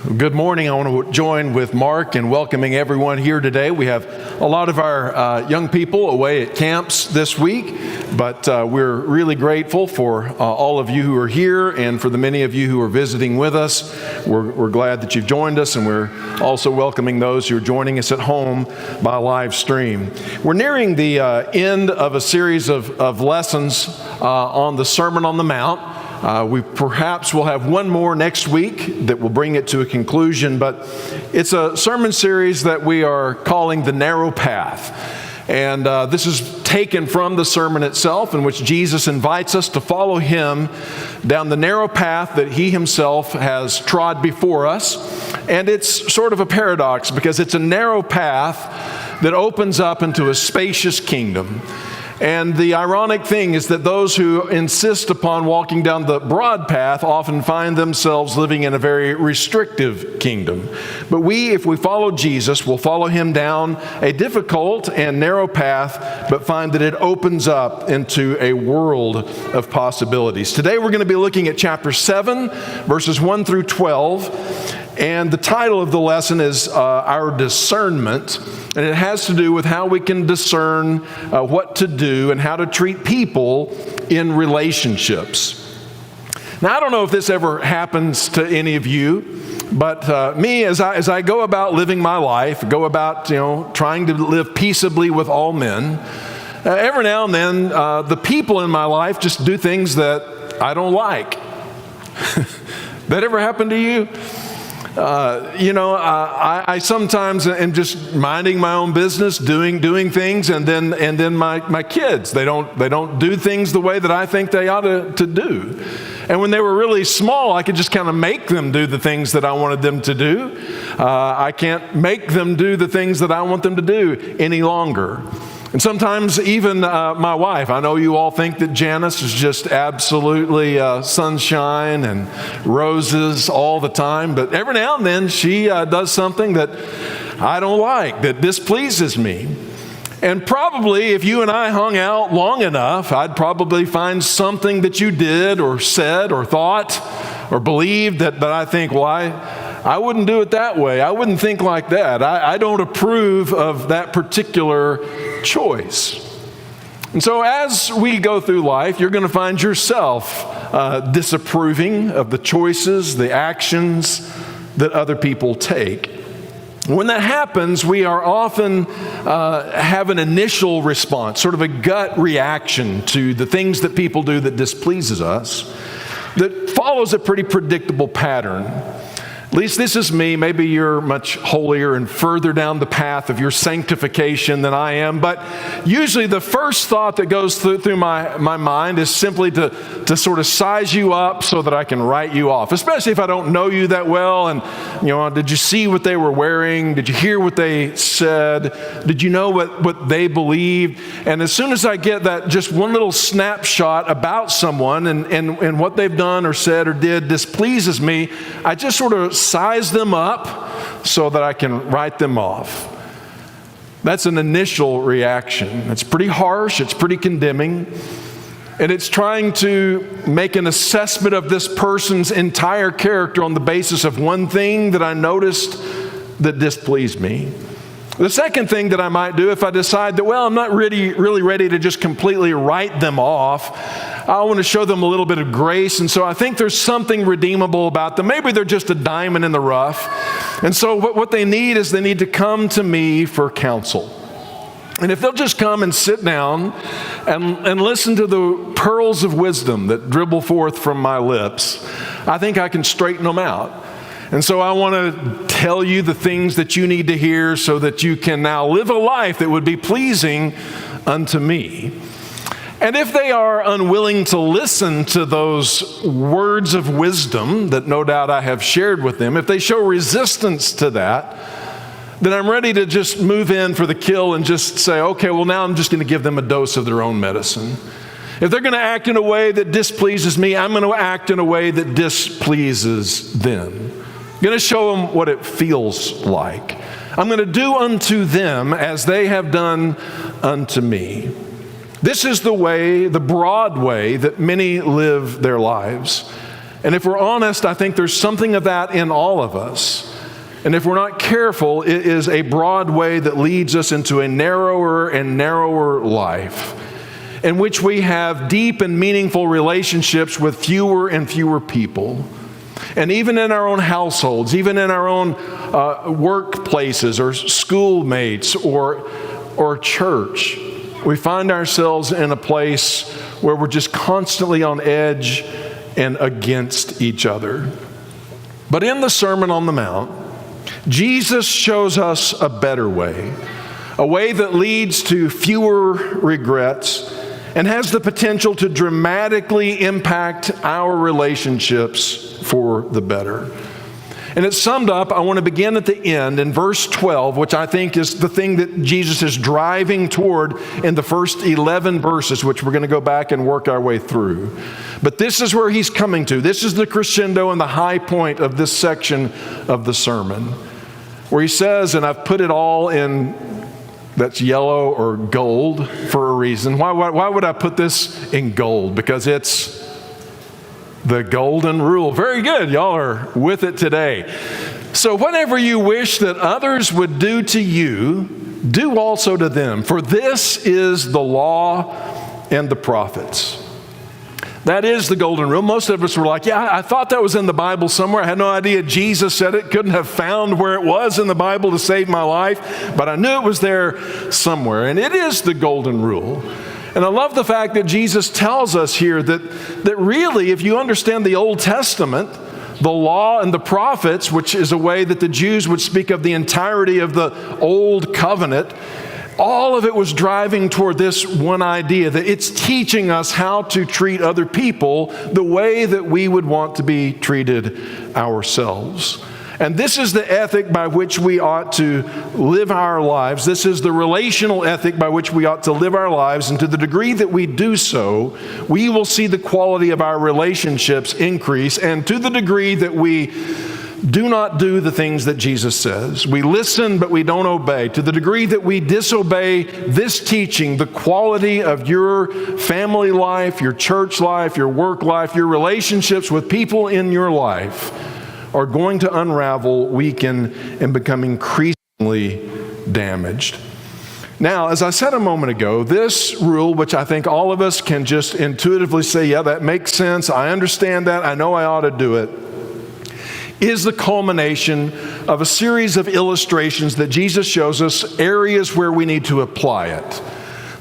Good morning. I want to join with Mark in welcoming everyone here today. We have a lot of our young people away at camps this week, but we're really grateful for all of you who are here and for the many of you who are visiting with us. We're glad that you've joined us, and we're also welcoming those who are joining us at home by live stream. We're nearing the end of a series of lessons on the Sermon on the Mount. We perhaps will have one more next week that will bring it to a conclusion, but it's a sermon series that we are calling The Narrow Path. And this is taken from the sermon itself, in which Jesus invites us to follow him down the narrow path that he himself has trod before us. And it's sort of a paradox because it's a narrow path that opens up into a spacious kingdom. And the ironic thing is that those who insist upon walking down the broad path often find themselves living in a very restrictive kingdom. But if we follow Jesus, will follow him down a difficult and narrow path, but find that it opens up into a world of possibilities. Today we're going to be looking at chapter 7, verses 1 through 12. And the title of the lesson is Our Discernment. And it has to do with how we can discern what to do and how to treat people in relationships. Now, I don't know if this ever happens to any of you, but me, as I go about living my life, go about trying to live peaceably with all men, every now and then the people in my life just do things that I don't like. That ever happened to you? I sometimes am just minding my own business, doing things, and then my kids, they don't do things the way that I think they ought to do. And when they were really small, I could just kind of make them do the things that I wanted them to do. I can't make them do the things that I want them to do any longer. And sometimes even my wife, I know you all think that Janice is just absolutely sunshine and roses all the time, but every now and then she does something that I don't like, that displeases me. And probably if you and I hung out long enough, I'd probably find something that you did or said or thought or believed that I think, well, I wouldn't do it that way. I wouldn't think like that. I don't approve of that particular choice. And so as we go through life, you're going to find yourself disapproving of the choices, the actions that other people take. When that happens, we are often have an initial response, sort of a gut reaction to the things that people do that displeases us, that follows a pretty predictable pattern. At least this is me. Maybe you're much holier and further down the path of your sanctification than I am. But usually the first thought that goes through my mind is simply to sort of size you up so that I can write you off, especially if I don't know you that well. And, did you see what they were wearing? Did you hear what they said? Did you know what they believed? And as soon as I get that just one little snapshot about someone and what they've done or said or did displeases me, I just sort of size them up so that I can write them off. That's an initial reaction. It's pretty harsh, it's pretty condemning, and it's trying to make an assessment of this person's entire character on the basis of one thing that I noticed that displeased me. The second thing that I might do if I decide that, I'm not really ready to just completely write them off, I want to show them a little bit of grace, and so I think there's something redeemable about them. Maybe they're just a diamond in the rough, and so what they need is they need to come to me for counsel. And if they'll just come and sit down and listen to the pearls of wisdom that dribble forth from my lips, I think I can straighten them out. And so I want to tell you the things that you need to hear so that you can now live a life that would be pleasing unto me. And if they are unwilling to listen to those words of wisdom that no doubt I have shared with them, if they show resistance to that, then I'm ready to just move in for the kill and just say, okay, now I'm just going to give them a dose of their own medicine. If they're going to act in a way that displeases me, I'm going to act in a way that displeases them. I'm going to show them what it feels like. I'm going to do unto them as they have done unto me. This is the way, the broad way that many live their lives. And if we're honest, I think there's something of that in all of us. And if we're not careful, it is a broad way that leads us into a narrower and narrower life, in which we have deep and meaningful relationships with fewer and fewer people. And even in our own households, even in our own workplaces or schoolmates or church, we find ourselves in a place where we're just constantly on edge and against each other. But in the Sermon on the Mount, Jesus shows us a better way, a way that leads to fewer regrets and has the potential to dramatically impact our relationships for the better. And it's summed up, I want to begin at the end in verse 12, which I think is the thing that Jesus is driving toward in the first 11 verses, which we're going to go back and work our way through. But this is where he's coming to. This is the crescendo and the high point of this section of the sermon, where he says, and I've put it all in that's yellow or gold for a reason. Why would I put this in gold? Because it's the golden rule. Very good. Y'all are with it today. So whatever you wish that others would do to you, do also to them. For this is the law and the prophets. That is the golden rule. Most of us were like, yeah, I thought that was in the Bible somewhere. I had no idea Jesus said it. Couldn't have found where it was in the Bible to save my life. But I knew it was there somewhere. And it is the golden rule. And I love the fact that Jesus tells us here that really, if you understand the Old Testament, the law and the prophets, which is a way that the Jews would speak of the entirety of the Old Covenant, all of it was driving toward this one idea, that it's teaching us how to treat other people the way that we would want to be treated ourselves. And this is the ethic by which we ought to live our lives. This is the relational ethic by which we ought to live our lives. And to the degree that we do so, we will see the quality of our relationships increase. And to the degree that we do not do the things that Jesus says, we listen but we don't obey, to the degree that we disobey this teaching, the quality of your family life, your church life, your work life, your relationships with people in your life are going to unravel, weaken, and become increasingly damaged. Now, as I said a moment ago, this rule, which I think all of us can just intuitively say, yeah, that makes sense, I understand that, I know I ought to do it, is the culmination of a series of illustrations that Jesus shows us areas where we need to apply it.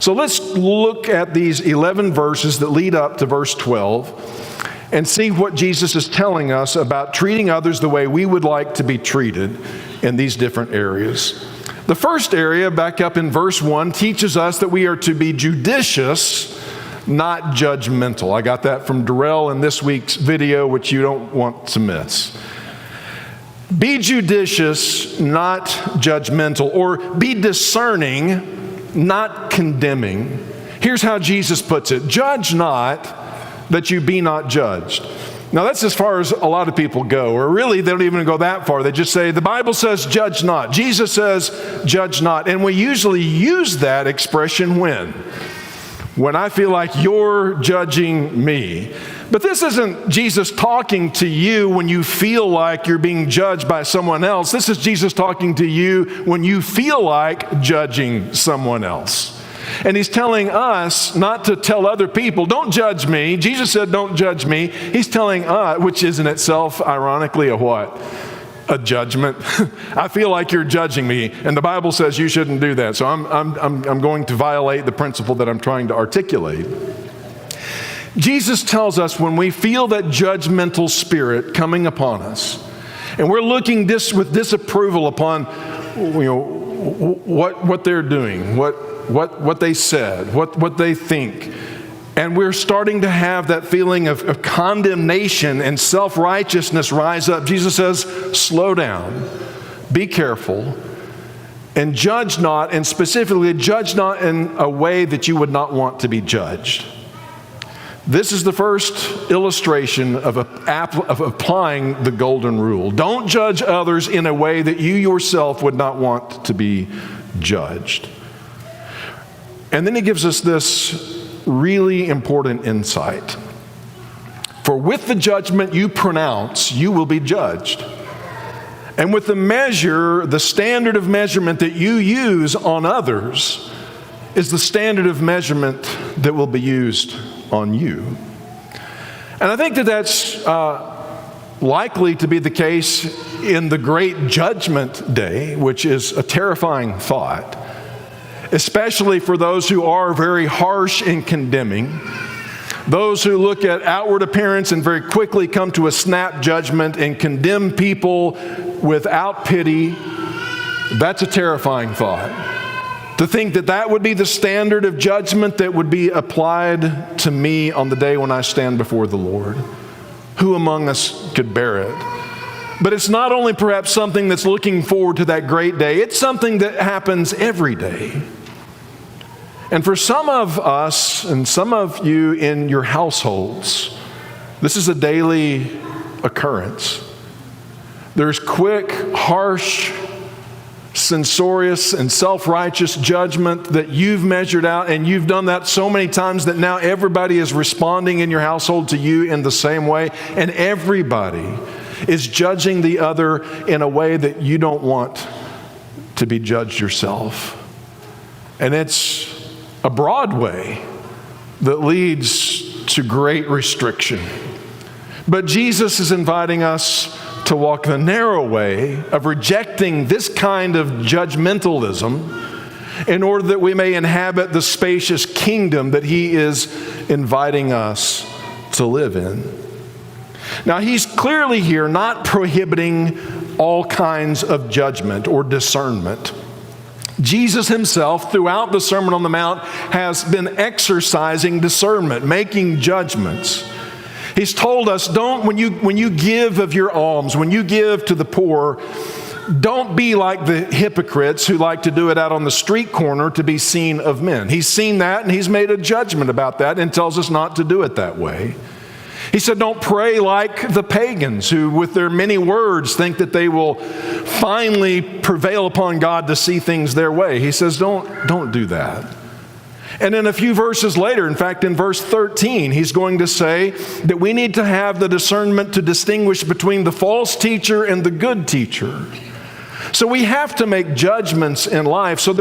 So let's look at these 11 verses that lead up to verse 12 and see what Jesus is telling us about treating others the way we would like to be treated in these different areas. The first area, back up in verse 1, teaches us that we are to be judicious, not judgmental. I got that from Darrell in this week's video, which you don't want to miss. Be judicious, not judgmental, or be discerning, not condemning. Here's how Jesus puts it: judge not, that you be not judged. Now that's as far as a lot of people go, or really they don't even go that far. They just say, the Bible says judge not. Jesus says judge not. And we usually use that expression when I feel like you're judging me. But this isn't Jesus talking to you when you feel like you're being judged by someone else. This is Jesus talking to you when you feel like judging someone else. And he's telling us not to tell other people, don't judge me. Jesus said, don't judge me. He's telling us, which is in itself, ironically, a what? A judgment. I feel like you're judging me, and the Bible says you shouldn't do that. So I'm going to violate the principle that I'm trying to articulate. Jesus tells us when we feel that judgmental spirit coming upon us, and we're looking with disapproval upon what they're doing, what they said, what they think, and we're starting to have that feeling of condemnation and self-righteousness rise up. Jesus says, slow down, be careful, and judge not, and specifically judge not in a way that you would not want to be judged. This is the first illustration of applying the golden rule. Don't judge others in a way that you yourself would not want to be judged. And then he gives us this really important insight. For For with the judgment you pronounce, you will be judged. And with the measure, the standard of measurement that you use on others is the standard of measurement that will be used on you. And I think that that's likely to be the case in the great judgment day, which is a terrifying thought, especially for those who are very harsh in condemning, those who look at outward appearance and very quickly come to a snap judgment and condemn people without pity. That's a terrifying thought. To think that that would be the standard of judgment that would be applied to me on the day when I stand before the Lord. Who among us could bear it? But it's not only perhaps something that's looking forward to that great day, it's something that happens every day. And for some of us and some of you in your households, this is a daily occurrence. There's quick, harsh, censorious, and self-righteous judgment that you've measured out, and you've done that so many times that now everybody is responding in your household to you in the same way, and everybody is judging the other in a way that you don't want to be judged yourself. And it's a broad way that leads to great restriction. But Jesus is inviting us to walk the narrow way of rejecting this kind of judgmentalism in order that we may inhabit the spacious kingdom that He is inviting us to live in. Now, He's clearly here not prohibiting all kinds of judgment or discernment. Jesus Himself, throughout the Sermon on the Mount, has been exercising discernment, making judgments. He's told us, when you give of your alms, when you give to the poor, don't be like the hypocrites who like to do it out on the street corner to be seen of men. He's seen that and He's made a judgment about that and tells us not to do it that way. He said, don't pray like the pagans who with their many words think that they will finally prevail upon God to see things their way. He says, don't do that. And then a few verses later, in fact, in verse 13, He's going to say that we need to have the discernment to distinguish between the false teacher and the good teacher. So we have to make judgments in life. So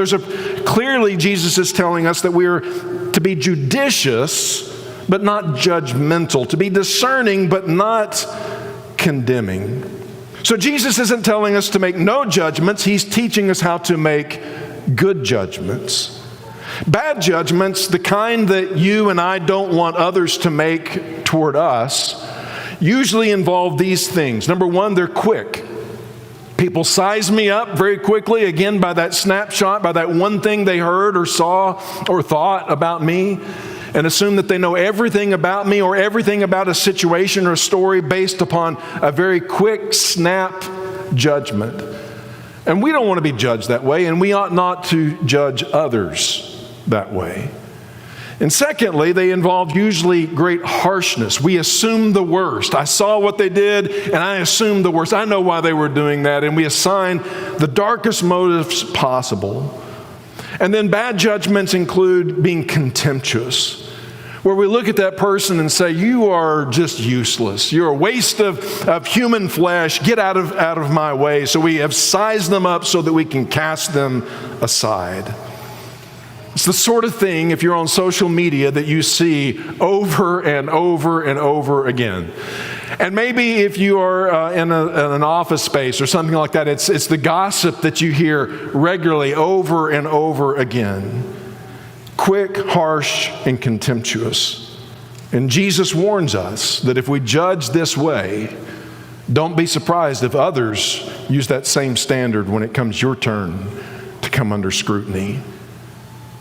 clearly Jesus is telling us that we are to be judicious, but not judgmental, to be discerning, but not condemning. So Jesus isn't telling us to make no judgments. He's teaching us how to make good judgments. Bad judgments, the kind that you and I don't want others to make toward us, usually involve these things. Number one, they're quick. People size me up very quickly, again, by that snapshot, by that one thing they heard or saw or thought about me, and assume that they know everything about me or everything about a situation or a story based upon a very quick snap judgment. And we don't want to be judged that way, and we ought not to judge others that way. And secondly, they involve usually great harshness. We assume the worst. I saw what they did, and I assumed the worst. I know why they were doing that, and we assign the darkest motives possible. And then bad judgments include being contemptuous, where we look at that person and say, you are just useless. You're a waste of human flesh. Get out of my way. So we have sized them up so that we can cast them aside. It's the sort of thing, if you're on social media, that you see over and over and over again. And maybe if you are in an office space or something like that, it's the gossip that you hear regularly over and over again. Quick, harsh, and contemptuous. And Jesus warns us that if we judge this way, don't be surprised if others use that same standard when it comes your turn to come under scrutiny.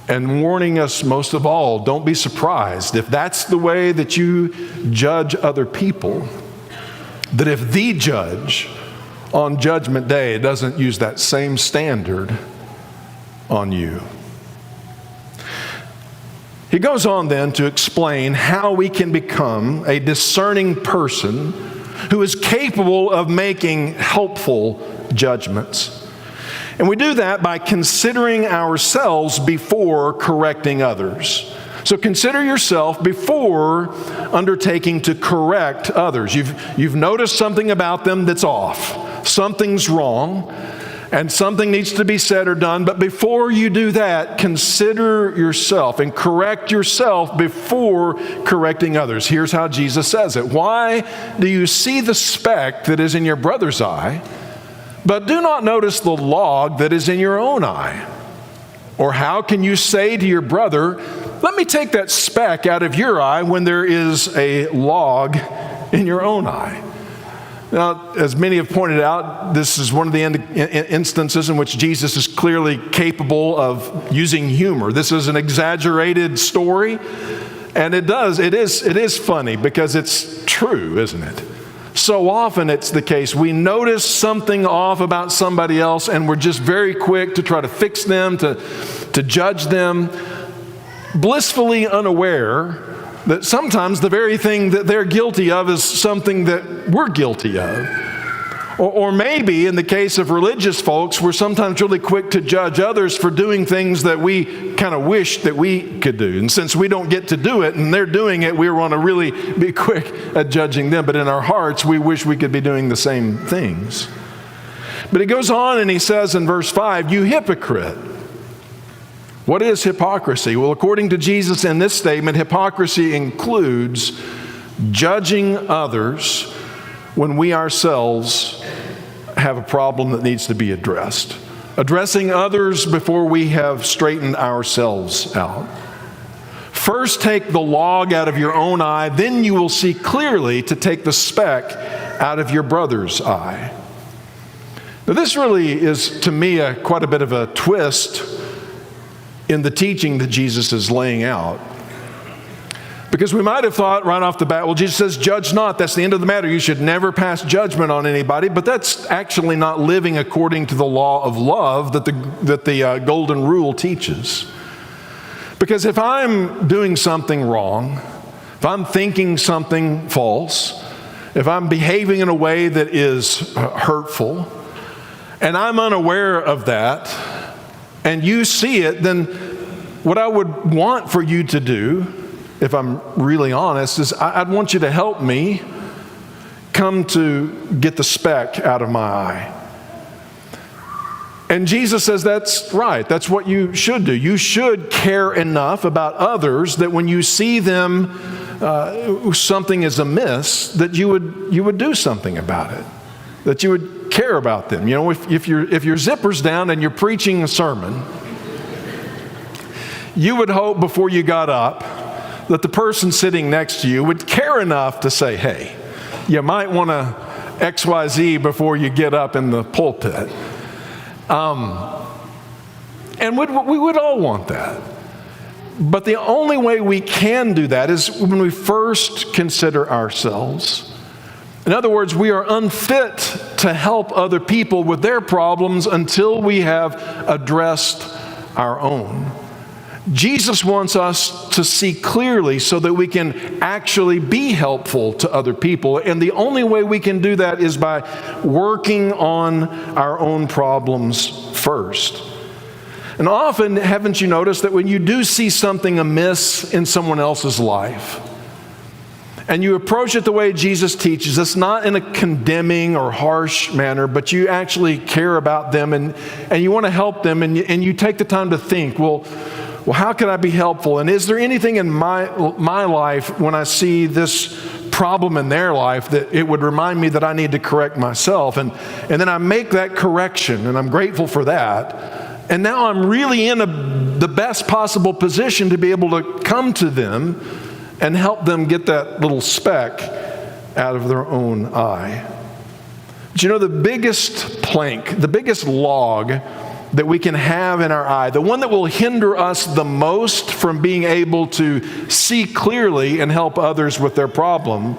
And warning us most of all, don't be surprised if that's the way that you judge other people, that if the judge on Judgment Day doesn't use that same standard on you. He goes on then to explain how we can become a discerning person who is capable of making helpful judgments. And we do that by considering ourselves before correcting others. So consider yourself before undertaking to correct others. You've noticed something about them that's off. Something's wrong, and something needs to be said or done. But before you do that, consider yourself and correct yourself before correcting others. Here's how Jesus says it. Why do you see the speck that is in your brother's eye, but do not notice the log that is in your own eye? Or how can you say to your brother, let me take that speck out of your eye when there is a log in your own eye? Now, as many have pointed out, this is one of the instances in which Jesus is clearly capable of using humor. This is an exaggerated story, and it is funny because it's true, isn't it? So often it's the case. We notice something off about somebody else, and we're just very quick to try to fix them, to judge them, blissfully unaware that sometimes the very thing that they're guilty of is something that we're guilty of. Or maybe in the case of religious folks, we're sometimes really quick to judge others for doing things that we kind of wish that we could do. And since we don't get to do it and they're doing it, we want to really be quick at judging them. But in our hearts, we wish we could be doing the same things. But he goes on and he says in verse 5, you hypocrite. What is hypocrisy? Well, according to Jesus in this statement, hypocrisy includes judging others when we ourselves have a problem that needs to be addressed. Addressing others before we have straightened ourselves out. First take the log out of your own eye, then you will see clearly to take the speck out of your brother's eye. Now this really is, to me, quite a bit of a twist in the teaching that Jesus is laying out. Because we might have thought right off the bat, well, Jesus says, judge not. That's the end of the matter. You should never pass judgment on anybody. But that's actually not living according to the law of love that the golden rule teaches. Because if I'm doing something wrong, if I'm thinking something false, if I'm behaving in a way that is hurtful, and I'm unaware of that, and you see it, then what I would want for you to do, if I'm really honest, is I'd want you to help me come to get the speck out of my eye. And Jesus says that's right. That's what you should do. You should care enough about others that when you see them, something is amiss, that you would do something about it. That you would care about them. You know, if your zipper's down and you're preaching a sermon, you would hope before you got up that the person sitting next to you would care enough to say, hey, you might want to XYZ before you get up in the pulpit. And we would all want that. But the only way we can do that is when we first consider ourselves. In other words, we are unfit to help other people with their problems until we have addressed our own. Jesus wants us to see clearly so that we can actually be helpful to other people. And the only way we can do that is by working on our own problems first. And often, haven't you noticed that when you do see something amiss in someone else's life, and you approach it the way Jesus teaches, it's not in a condemning or harsh manner, but you actually care about them and you want to help them, and you take the time to think, well, how can I be helpful? And is there anything in my life when I see this problem in their life that it would remind me that I need to correct myself? And then I make that correction, and I'm grateful for that. And now I'm really in the best possible position to be able to come to them and help them get that little speck out of their own eye. But you know, the biggest plank, the biggest log that we can have in our eye, the one that will hinder us the most from being able to see clearly and help others with their problem,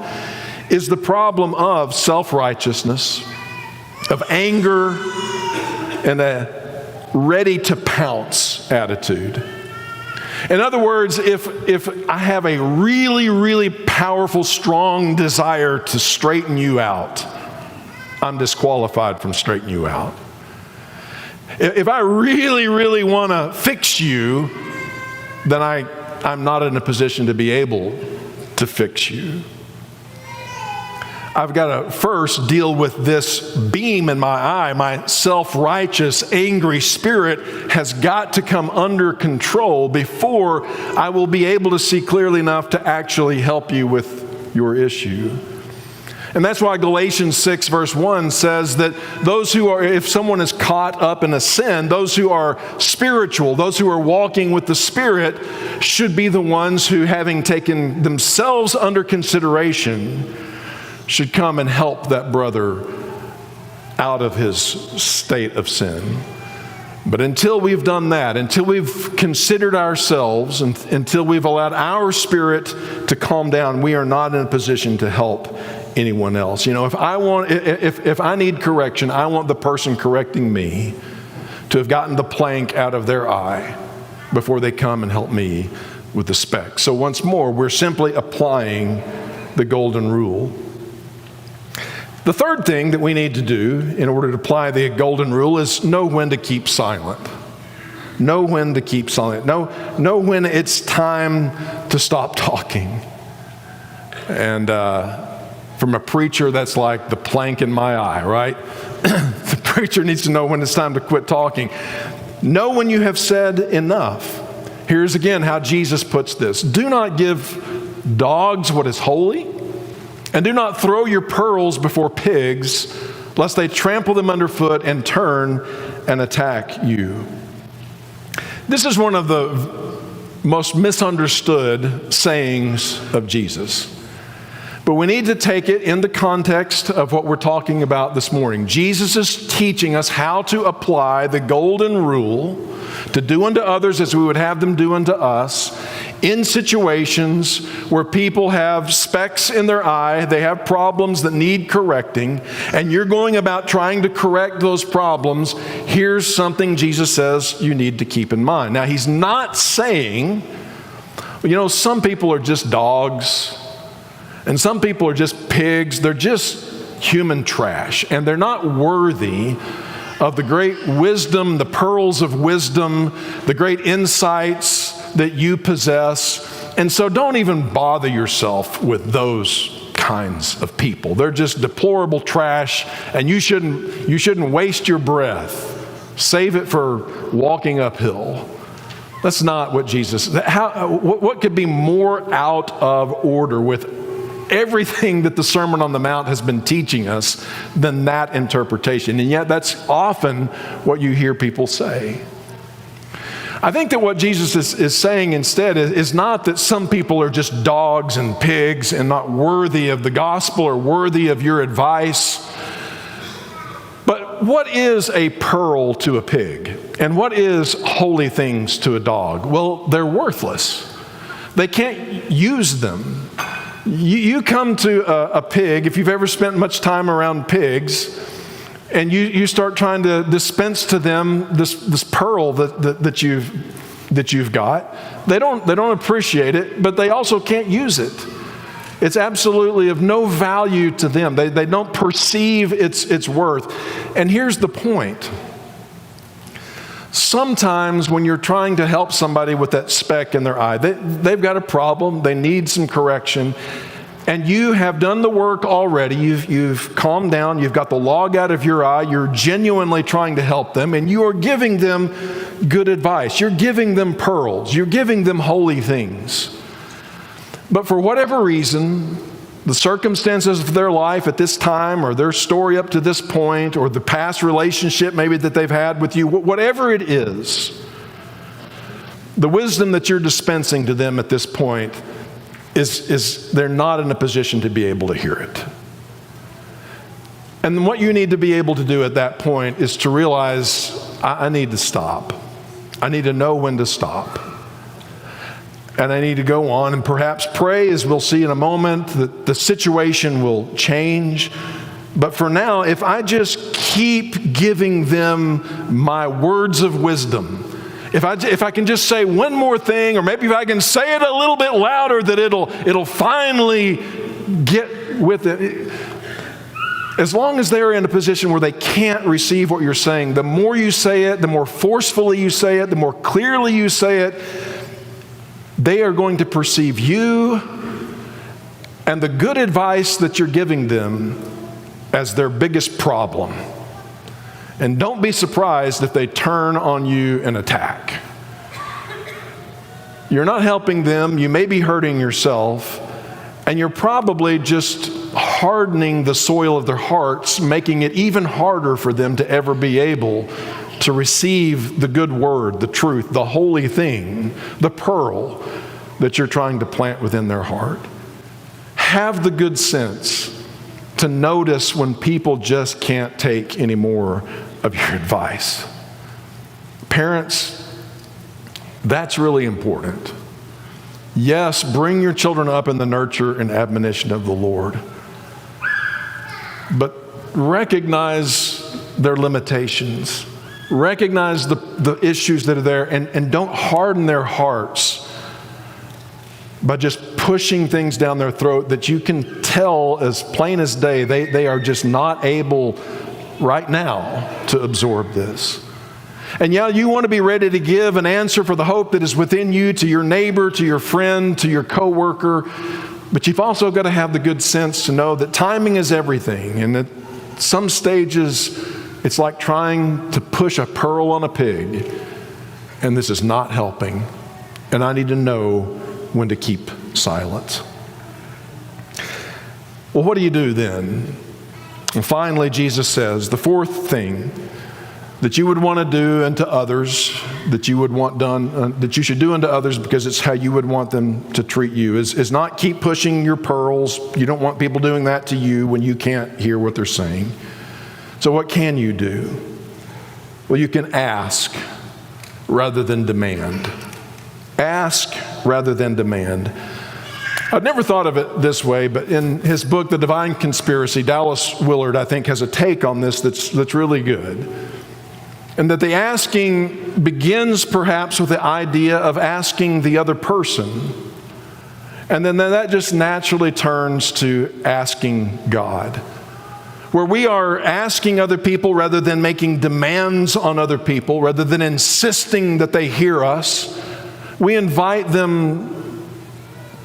is the problem of self-righteousness, of anger, and a ready-to-pounce attitude. In other words, if I have a really, really powerful, strong desire to straighten you out, I'm disqualified from straightening you out. If I really, really want to fix you, then I I'm not in a position to be able to fix you. I've got to first deal with this beam in my eye. My self-righteous, angry spirit has got to come under control before I will be able to see clearly enough to actually help you with your issue. And that's why Galatians 6 verse 1 says that those who are, if someone is caught up in a sin, those who are spiritual, those who are walking with the Spirit should be the ones who, having taken themselves under consideration, should come and help that brother out of his state of sin. But until we've done that, until we've considered ourselves, and until we've allowed our spirit to calm down, we are not in a position to help anyone else. You know, if I need correction, I want the person correcting me to have gotten the plank out of their eye before they come and help me with the speck. So once more, we're simply applying the golden rule. The third thing that we need to do in order to apply the golden rule is know when to keep silent. Know when to keep silent. Know when it's time to stop talking. And from a preacher, that's like the plank in my eye, right? The preacher needs to know when it's time to quit talking. Know when you have said enough. Here's again how Jesus puts this. Do not give dogs what is holy, and do not throw your pearls before pigs, lest they trample them underfoot and turn and attack you. This is one of the most misunderstood sayings of Jesus. But we need to take it in the context of what we're talking about this morning. Jesus is teaching us how to apply the golden rule to do unto others as we would have them do unto us in situations where people have specks in their eye, they have problems that need correcting, and you're going about trying to correct those problems. Here's something Jesus says you need to keep in mind. Now, he's not saying, you know, some people are just dogs, and some people are just pigs. They're just human trash, and they're not worthy of the great wisdom, the pearls of wisdom, the great insights that you possess. And so don't even bother yourself with those kinds of people. They're just deplorable trash, and you shouldn't waste your breath. Save it for walking uphill. That's not what Jesus. What could be more out of order with everything that the Sermon on the Mount has been teaching us than that interpretation? And yet that's often what you hear people say. I think that what Jesus is saying instead is not that some people are just dogs and pigs and not worthy of the gospel or worthy of your advice. But what is a pearl to a pig? And what is holy things to a dog? Well, they're worthless. They can't use them. You come to a pig, if you've ever spent much time around pigs, and you start trying to dispense to them this pearl that you've got. They don't appreciate it, but they also can't use it. It's absolutely of no value to them. They don't perceive its worth. And here's the point. Sometimes when you're trying to help somebody with that speck in their eye, they've got a problem, they need some correction, and you have done the work already. You've calmed down, you've got the log out of your eye, you're genuinely trying to help them, and you are giving them good advice. You're giving them pearls, you're giving them holy things. But for whatever reason, the circumstances of their life at this time, or their story up to this point, or the past relationship maybe that they've had with you, whatever it is, the wisdom that you're dispensing to them at this point is they're not in a position to be able to hear it. And what you need to be able to do at that point is to realize, I need to stop. I need to know when to stop. And I need to go on and perhaps pray, as we'll see in a moment, that the situation will change. But for now, if I just keep giving them my words of wisdom, if I can just say one more thing, or maybe if I can say it a little bit louder, that it'll finally get with it. As long as they're in a position where they can't receive what you're saying, the more you say it, the more forcefully you say it, the more clearly you say it, they are going to perceive you and the good advice that you're giving them as their biggest problem. And don't be surprised if they turn on you and attack. You're not helping them, you may be hurting yourself, and you're probably just hardening the soil of their hearts, making it even harder for them to ever be able to receive the good word, the truth, the holy thing, the pearl that you're trying to plant within their heart. Have the good sense to notice when people just can't take any more of your advice. Parents, that's really important. Yes, bring your children up in the nurture and admonition of the Lord, but recognize their limitations. Recognize the issues that are there, and don't harden their hearts by just pushing things down their throat that you can tell as plain as day they are just not able right now to absorb this. And yeah, you want to be ready to give an answer for the hope that is within you to your neighbor, to your friend, to your coworker, but you've also got to have the good sense to know that timing is everything, and that some stages it's like trying to push a pearl on a pig, and this is not helping, and I need to know when to keep silent. Well, what do you do then? And finally, Jesus says, the fourth thing that you would want to do unto others, that you would want done, that you should do unto others because it's how you would want them to treat you, is not keep pushing your pearls. You don't want people doing that to you when you can't hear what they're saying. So what can you do? Well, you can ask rather than demand. Ask rather than demand. I'd never thought of it this way, but in his book, The Divine Conspiracy, Dallas Willard, I think, has a take on this that's really good. And that the asking begins perhaps with the idea of asking the other person. And then that just naturally turns to asking God, where we are asking other people rather than making demands on other people, rather than insisting that they hear us. We invite them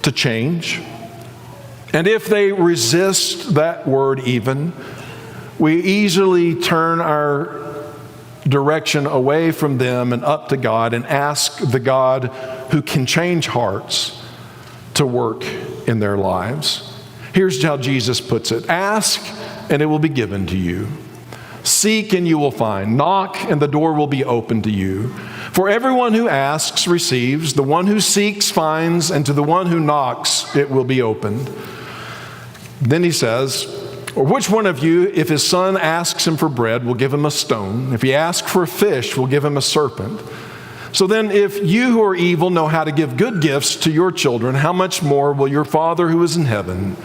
to change. And if they resist that word even, we easily turn our direction away from them and up to God and ask the God who can change hearts to work in their lives. Here's how Jesus puts it. Ask and it will be given to you. Seek and you will find. Knock and the door will be open to you. For everyone who asks receives, the one who seeks finds, and to the one who knocks it will be opened. Then he says, or which one of you, if his son asks him for bread, will give him a stone? If he asks for a fish, will give him a serpent? So then, if you who are evil know how to give good gifts to your children, how much more will your Father who is in heaven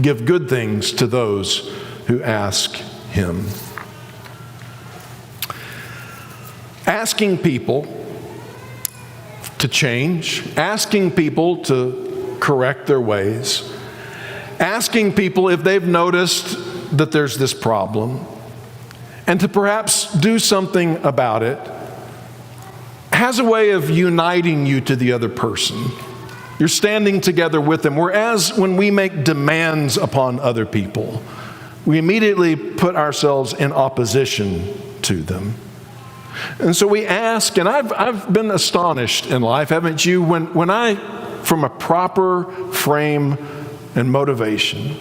give good things to those who ask him? Asking people to change, asking people to correct their ways, asking people if they've noticed that there's this problem, and to perhaps do something about it, has a way of uniting you to the other person. You're standing together with them. Whereas when we make demands upon other people, we immediately put ourselves in opposition to them. And so we ask, and I've been astonished in life, haven't you, when I, from a proper frame and motivation,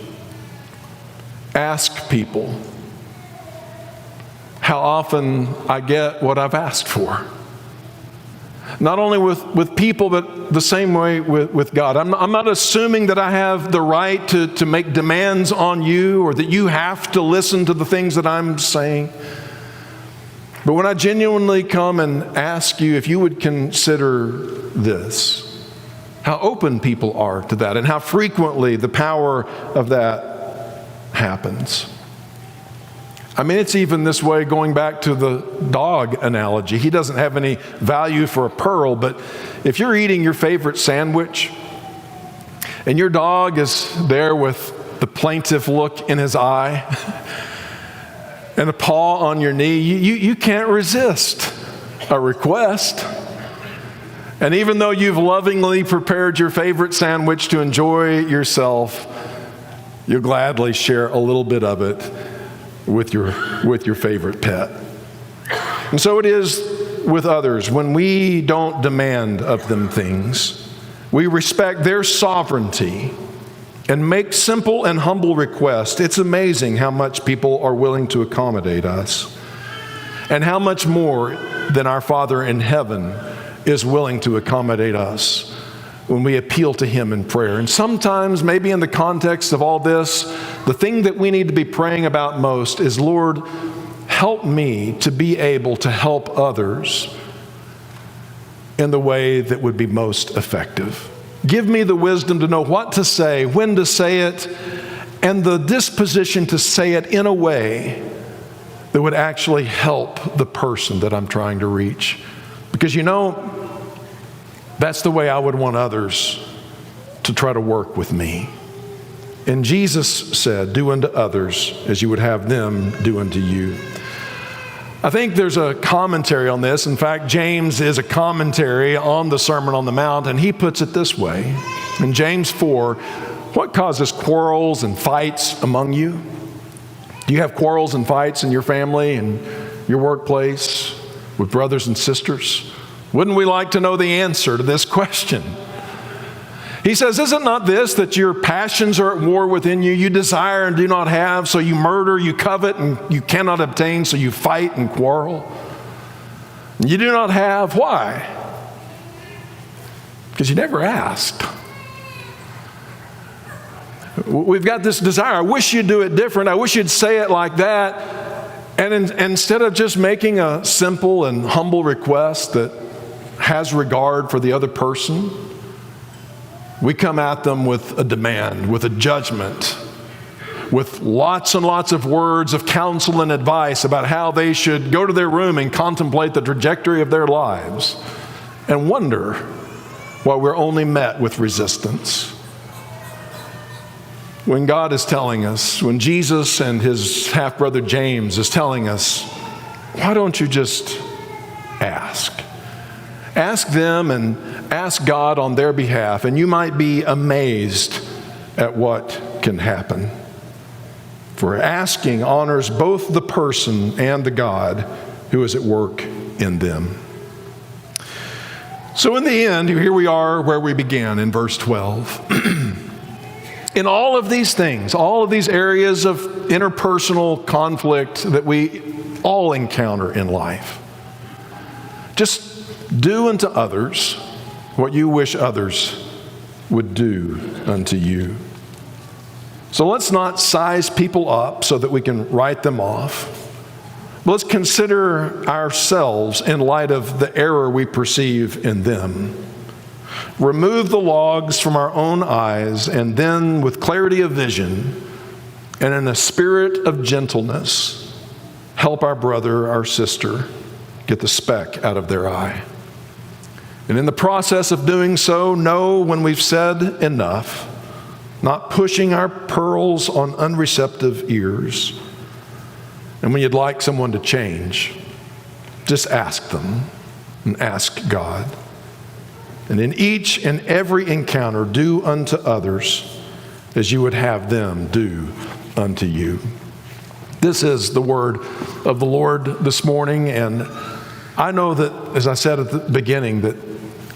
ask people how often I get what I've asked for. Not only with people, but the same way with God. I'm not assuming that I have the right to make demands on you or that you have to listen to the things that I'm saying. But when I genuinely come and ask you if you would consider this, how open people are to that and how frequently the power of that happens. I mean, it's even this way going back to the dog analogy. He doesn't have any value for a pearl, but if you're eating your favorite sandwich and your dog is there with the plaintive look in his eye and a paw on your knee, you can't resist a request. And even though you've lovingly prepared your favorite sandwich to enjoy yourself, you'll gladly share a little bit of it with your favorite pet. And so it is with others. When we don't demand of them things, we respect their sovereignty and make simple and humble requests. It's amazing how much people are willing to accommodate us, and how much more than our Father in heaven is willing to accommodate us when we appeal to Him in prayer. And sometimes, maybe in the context of all this, the thing that we need to be praying about most is, Lord, help me to be able to help others in the way that would be most effective. Give me the wisdom to know what to say, when to say it, and the disposition to say it in a way that would actually help the person that I'm trying to reach. Because that's the way I would want others to try to work with me. And Jesus said, do unto others as you would have them do unto you. I think there's a commentary on this. In fact, James is a commentary on the Sermon on the Mount, and he puts it this way. In James 4, what causes quarrels and fights among you? Do you have quarrels and fights in your family and your workplace with brothers and sisters? Wouldn't we like to know the answer to this question? He says, is it not this, that your passions are at war within you? You desire and do not have, so you murder, you covet, and you cannot obtain, so you fight and quarrel. You do not have. Why? Because you never asked. We've got this desire. I wish you'd do it different. I wish you'd say it like that. And instead of just making a simple and humble request that has regard for the other person, we come at them with a demand, with a judgment, with lots and lots of words of counsel and advice about how they should go to their room and contemplate the trajectory of their lives, and wonder why we're only met with resistance. When God is telling us, when Jesus and his half-brother James is telling us, why don't you just ask? Ask them and ask God on their behalf, and you might be amazed at what can happen. For asking honors both the person and the God who is at work in them. So in the end, here we are where we began in verse 12. In all of these things, all of these areas of interpersonal conflict that we all encounter in life, just do unto others what you wish others would do unto you. So let's not size people up so that we can write them off. But let's consider ourselves in light of the error we perceive in them. Remove the logs from our own eyes, and then with clarity of vision and in a spirit of gentleness, help our brother, our sister, get the speck out of their eye. And in the process of doing so, know when we've said enough, not pushing our pearls on unreceptive ears. And when you'd like someone to change, just ask them and ask God. And in each and every encounter, do unto others as you would have them do unto you. This is the word of the Lord this morning, and I know that, as I said at the beginning, that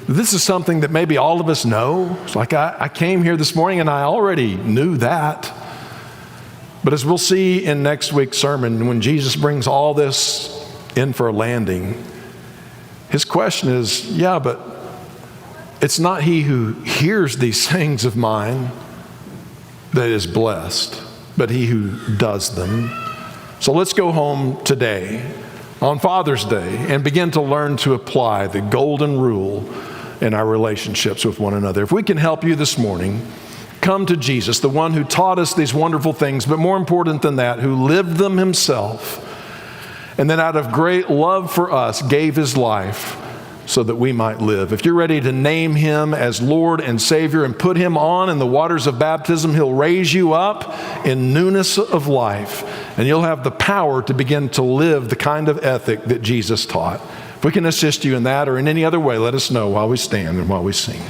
this is something that maybe all of us know. It's like I came here this morning and I already knew that. But as we'll see in next week's sermon, when Jesus brings all this in for a landing, his question is, yeah, but it's not he who hears these sayings of mine that is blessed, but he who does them. So let's go home today on Father's Day and begin to learn to apply the golden rule in our relationships with one another. If we can help you this morning, come to Jesus, the one who taught us these wonderful things, but more important than that, who lived them himself, and then out of great love for us gave his life so that we might live. If you're ready to name him as Lord and Savior and put him on in the waters of baptism, he'll raise you up in newness of life, and you'll have the power to begin to live the kind of ethic that Jesus taught. If we can assist you in that or in any other way, let us know while we stand and while we sing.